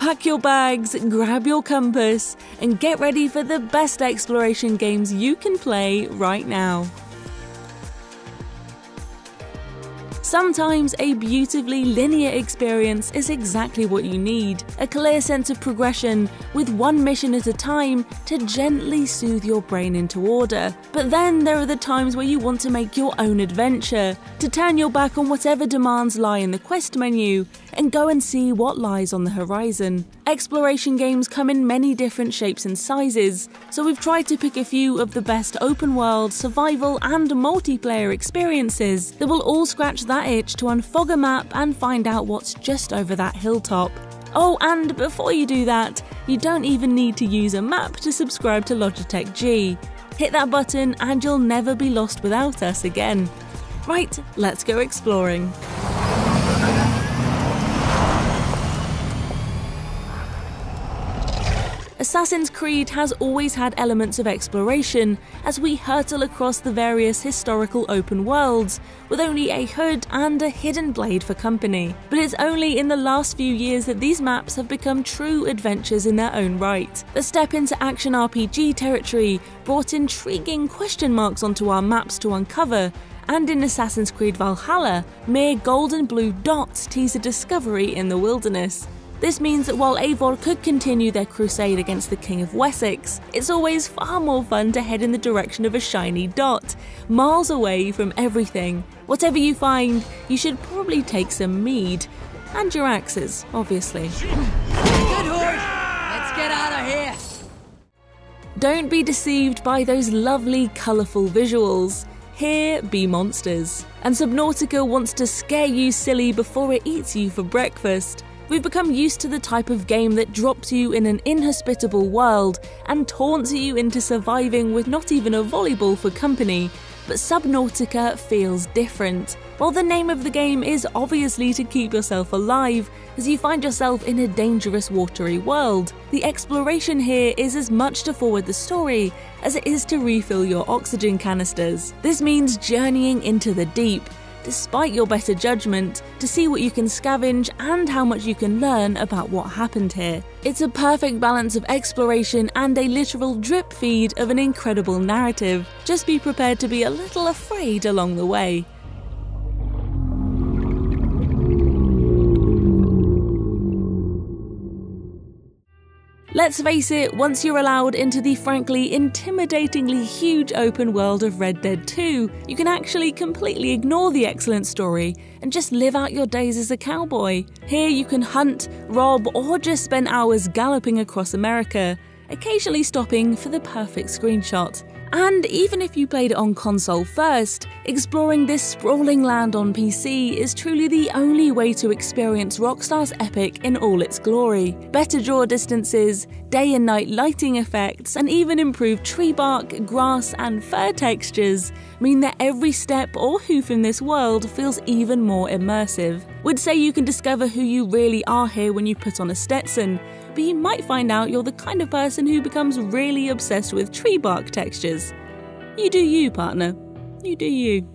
pack your bags, grab your compass, and get ready for the best exploration games you can play right now. Sometimes a beautifully linear experience is exactly what you need, a clear sense of progression with one mission at a time to gently soothe your brain into order. But then there are the times where you want to make your own adventure, to turn your back on whatever demands lie in the quest menu and go and see what lies on the horizon. Exploration games come in many different shapes and sizes, so we've tried to pick a few of the best open world, survival and multiplayer experiences that will all scratch that itch to unfog a map and find out what's just over that hilltop. Oh, and before you do that, you don't even need to use a map to subscribe to Logitech G. Hit that button and you'll never be lost without us again. Right, let's go exploring. Assassin's Creed has always had elements of exploration as we hurtle across the various historical open worlds, with only a hood and a hidden blade for company. But it's only in the last few years that these maps have become true adventures in their own right. The step into action RPG territory brought intriguing question marks onto our maps to uncover, and in Assassin's Creed Valhalla, mere gold and blue dots tease a discovery in the wilderness. This means that while Eivor could continue their crusade against the King of Wessex, it's always far more fun to head in the direction of a shiny dot, miles away from everything. Whatever you find, you should probably take some mead. And your axes, obviously. Good horse! Let's get out of here! Don't be deceived by those lovely, colourful visuals. Here be monsters. And Subnautica wants to scare you silly before it eats you for breakfast. We've become used to the type of game that drops you in an inhospitable world and taunts you into surviving with not even a volleyball for company, but Subnautica feels different. While the name of the game is obviously to keep yourself alive as you find yourself in a dangerous watery world, the exploration here is as much to forward the story as it is to refill your oxygen canisters. This means journeying into the deep, despite your better judgment, to see what you can scavenge and how much you can learn about what happened here. It's a perfect balance of exploration and a literal drip feed of an incredible narrative. Just be prepared to be a little afraid along the way. Let's face it, once you're allowed into the frankly intimidatingly huge open world of Red Dead 2, you can actually completely ignore the excellent story and just live out your days as a cowboy. Here you can hunt, rob, or just spend hours galloping across America, occasionally stopping for the perfect screenshot. And even if you played it on console first, exploring this sprawling land on PC is truly the only way to experience Rockstar's epic in all its glory. Better draw distances, day and night lighting effects, and even improved tree bark, grass, and fur textures mean that every step or hoof in this world feels even more immersive. Would say you can discover who you really are here when you put on a Stetson, but you might find out you're the kind of person who becomes really obsessed with tree bark textures. You do you, partner. You do you.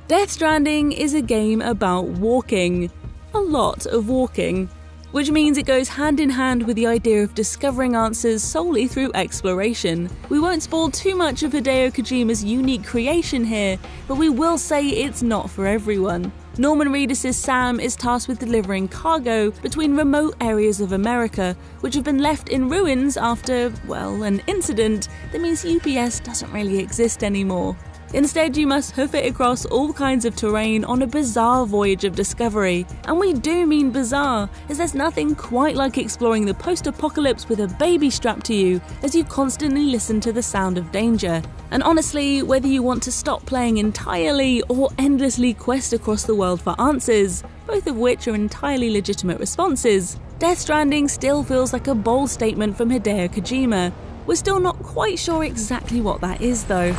Death Stranding is a game about walking. A lot of walking. Which means it goes hand in hand with the idea of discovering answers solely through exploration. We won't spoil too much of Hideo Kojima's unique creation here, but we will say it's not for everyone. Norman Reedus' Sam is tasked with delivering cargo between remote areas of America, which have been left in ruins after, well, an incident that means UPS doesn't really exist anymore. Instead, you must hoof it across all kinds of terrain on a bizarre voyage of discovery. And we do mean bizarre, as there's nothing quite like exploring the post-apocalypse with a baby strapped to you as you constantly listen to the sound of danger. And honestly, whether you want to stop playing entirely or endlessly quest across the world for answers, both of which are entirely legitimate responses, Death Stranding still feels like a bold statement from Hideo Kojima. We're still not quite sure exactly what that is though.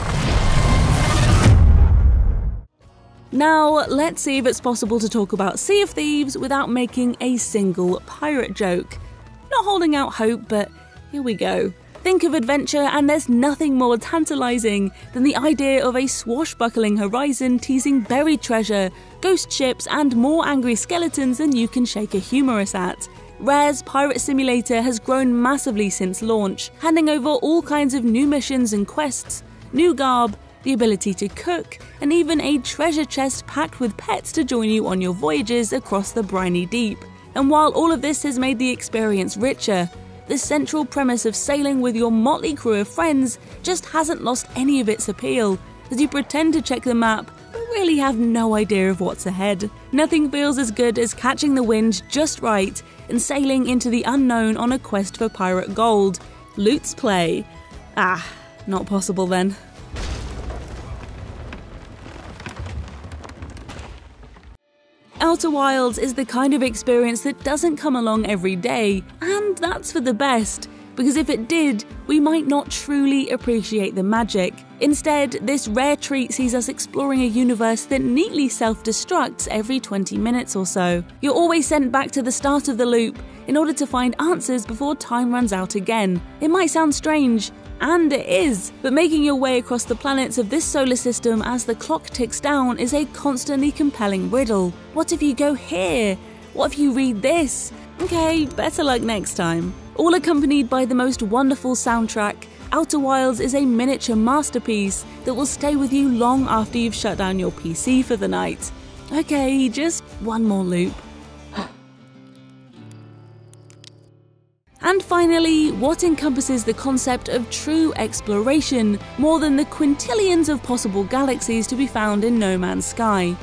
Now, let's see if it's possible to talk about Sea of Thieves without making a single pirate joke. Not holding out hope, but here we go. Think of adventure, and there's nothing more tantalizing than the idea of a swashbuckling horizon teasing buried treasure, ghost ships, and more angry skeletons than you can shake a humerus at. Rare's Pirate Simulator has grown massively since launch, handing over all kinds of new missions and quests, new garb, the ability to cook, and even a treasure chest packed with pets to join you on your voyages across the briny deep. And while all of this has made the experience richer, the central premise of sailing with your motley crew of friends just hasn't lost any of its appeal, as you pretend to check the map but really have no idea of what's ahead. Nothing feels as good as catching the wind just right and sailing into the unknown on a quest for pirate gold. Loot's play. Not possible then. Outer Wilds is the kind of experience that doesn't come along every day, and that's for the best, because if it did, we might not truly appreciate the magic. Instead, this rare treat sees us exploring a universe that neatly self-destructs every 20 minutes or so. You're always sent back to the start of the loop in order to find answers before time runs out again. It might sound strange, and it is, but making your way across the planets of this solar system as the clock ticks down is a constantly compelling riddle. What if you go here? What if you read this? Okay, better luck next time. All accompanied by the most wonderful soundtrack, Outer Wilds is a miniature masterpiece that will stay with you long after you've shut down your PC for the night. Okay, just one more loop. And finally, what encompasses the concept of true exploration more than the quintillions of possible galaxies to be found in No Man's Sky?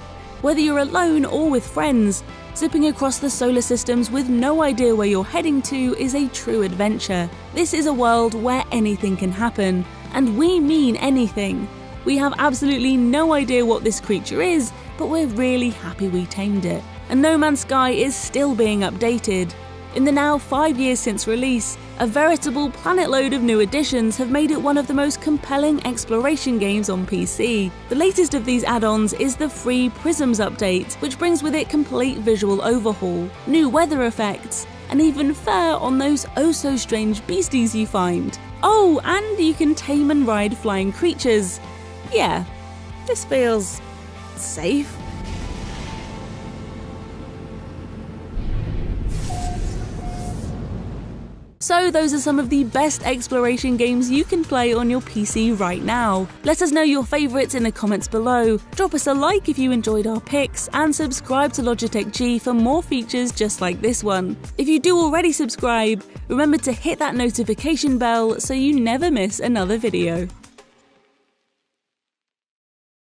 Whether you're alone or with friends, zipping across the solar systems with no idea where you're heading to is a true adventure. This is a world where anything can happen, and we mean anything. We have absolutely no idea what this creature is, but we're really happy we tamed it. And No Man's Sky is still being updated. In the now 5 years since release, a veritable planet load of new additions have made it one of the most compelling exploration games on PC. The latest of these add-ons is the free Prisms update, which brings with it complete visual overhaul, new weather effects, and even fur on those oh-so-strange beasties you find. Oh, and you can tame and ride flying creatures. Yeah, this feels safe. So those are some of the best exploration games you can play on your PC right now. Let us know your favourites in the comments below, drop us a like if you enjoyed our picks, and subscribe to Logitech G for more features just like this one. If you do already subscribe, remember to hit that notification bell so you never miss another video.